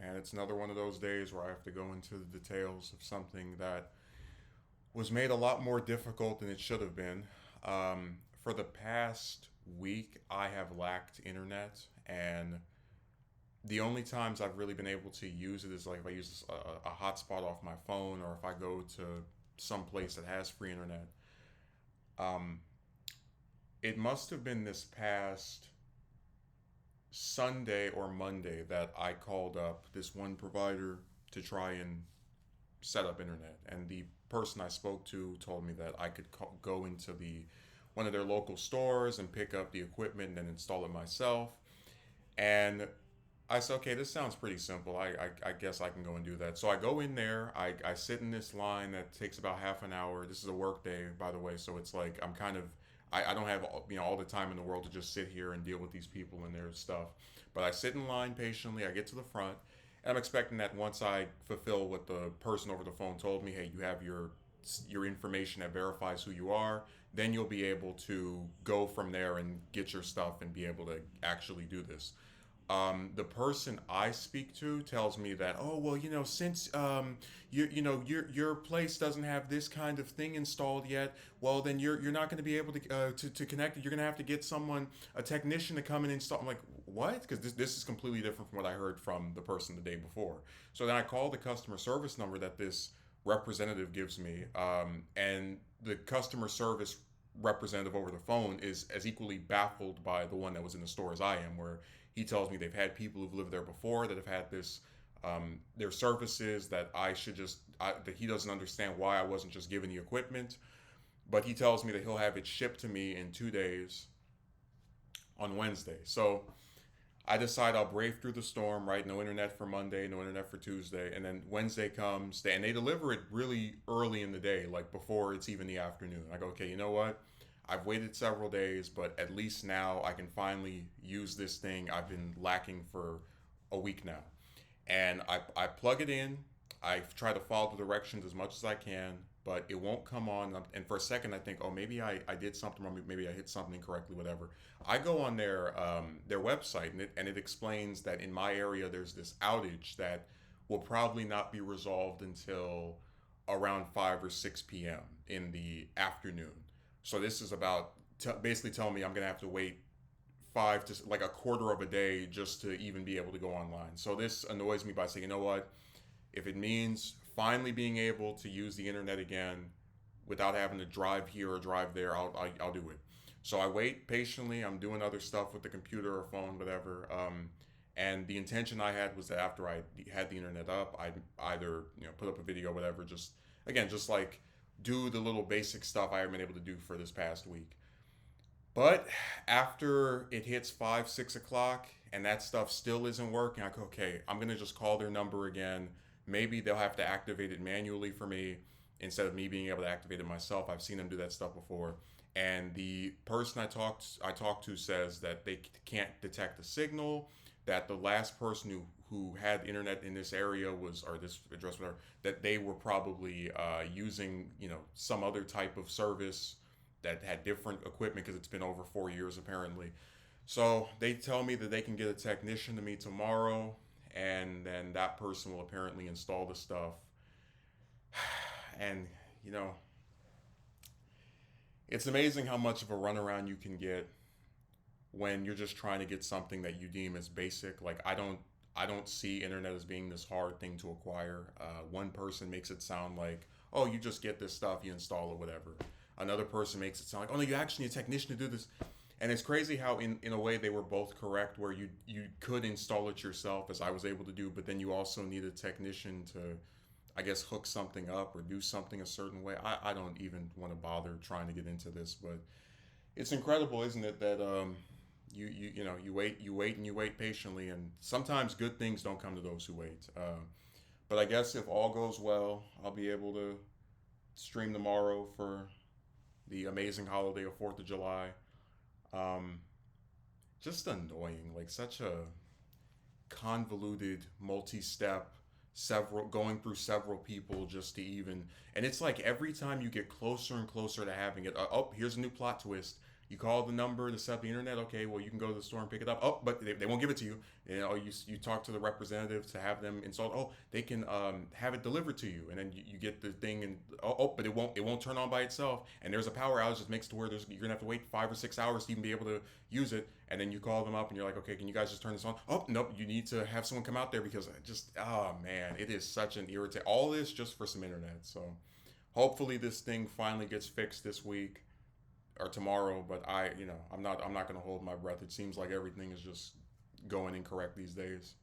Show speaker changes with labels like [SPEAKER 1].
[SPEAKER 1] man, it's another one of those days where I have to go into the details of something that was made a lot more difficult than it should have been. For the past week, I have lacked internet, and the only times I've really been able to use it is like if I use a hotspot off my phone or if I go to some place that has free internet. Um, it must have been this past Sunday or Monday that I called up this one provider to try and set up internet, and the person I spoke to told me that I could go into the one of their local stores and pick up the equipment and install it myself. And I said, okay, this sounds pretty simple. I guess I can go and do that. So I go in there. I sit in this line that takes about half an hour. This is a work day, by the way. So it's like I'm kind of I don't have all the time in the world to just sit here and deal with these people and their stuff. But I sit in line patiently. I get to the front, and I'm expecting that once I fulfill what the person over the phone told me, hey, you have your information that verifies who you are, then you'll be able to go from there and get your stuff and be able to actually do this. The person I speak to tells me that, oh well, since your place doesn't have this kind of thing installed yet, well then you're not going to be able to connect it. You're going to have to get a technician to come and install. I'm like, what? Because this is completely different from what I heard from the person the day before. So then I call the customer service number that this representative gives me, and the customer service representative over the phone is as equally baffled by the one that was in the store as I am, where he tells me they've had people who've lived there before that have had this, their services that that he doesn't understand why I wasn't just given the equipment. But he tells me that he'll have it shipped to me in 2 days on Wednesday. So I decide I'll brave through the storm, right? No internet for Monday, no internet for Tuesday. And then Wednesday comes, and they deliver it really early in the day, like before it's even the afternoon. I go, okay, you know what? I've waited several days, but at least now I can finally use this thing I've been lacking for a week now. And I plug it in. I try to follow the directions as much as I can, but it won't come on. And for a second, I think, oh, maybe I did something wrong. Maybe I hit something incorrectly, whatever. I go on their website, and it explains that in my area there's this outage that will probably not be resolved until around 5 or 6 p.m. in the afternoon. So this is about basically telling me I'm gonna have to wait five to like a quarter of a day just to even be able to go online. So this annoys me by saying, you know what? If it means finally being able to use the internet again without having to drive here or drive there, I'll do it. So I wait patiently. I'm doing other stuff with the computer or phone, whatever. And the intention I had was that after I had the internet up, I'd either put up a video, whatever. Just again, just like do the little basic stuff I haven't been able to do for this past week. But after it hits 5, 6 o'clock and that stuff still isn't working, I go, okay, I'm gonna just call their number again. Maybe they'll have to activate it manually for me instead of me being able to activate it myself. I've seen them do that stuff before. And the person I talked to says that they can't detect the signal. That the last person who had internet in this area was, or this address, whatever, that they were probably using some other type of service that had different equipment because it's been over 4 years apparently. So they tell me that they can get a technician to me tomorrow, and then that person will apparently install the stuff. And you know, it's amazing how much of a runaround you can get when you're just trying to get something that you deem as basic. Like I don't see internet as being this hard thing to acquire. One person makes it sound like, oh, you just get this stuff, you install it, whatever. Another person makes it sound like, oh no, you actually need a technician to do this. And it's crazy how in a way they were both correct, where you could install it yourself, as I was able to do, but then you also need a technician to, I guess, hook something up or do something a certain way. I don't even want to bother trying to get into this, but it's incredible, isn't it, that you wait and you wait patiently, and sometimes good things don't come to those who wait. But I guess if all goes well, I'll be able to stream tomorrow for the amazing holiday of Fourth of July. Um, just annoying, like such a convoluted, multi-step, several going through several people just to even. And it's like every time you get closer and closer to having it, oh, here's a new plot twist. You call the number to set up the internet. Okay, well, you can go to the store and pick it up. Oh, but they won't give it to you. You talk to the representative to have them installed. Oh, they can have it delivered to you, and then you get the thing, and but it won't turn on by itself. And there's a power outage that makes it to where you're gonna have to wait 5 or 6 hours to even be able to use it. And then you call them up, and you're like, okay, can you guys just turn this on? Oh, nope, you need to have someone come out there because oh man, it is such an irritant. All this just for some internet. So hopefully this thing finally gets fixed this week or tomorrow. But I'm not gonna hold my breath. It seems like everything is just going incorrect these days.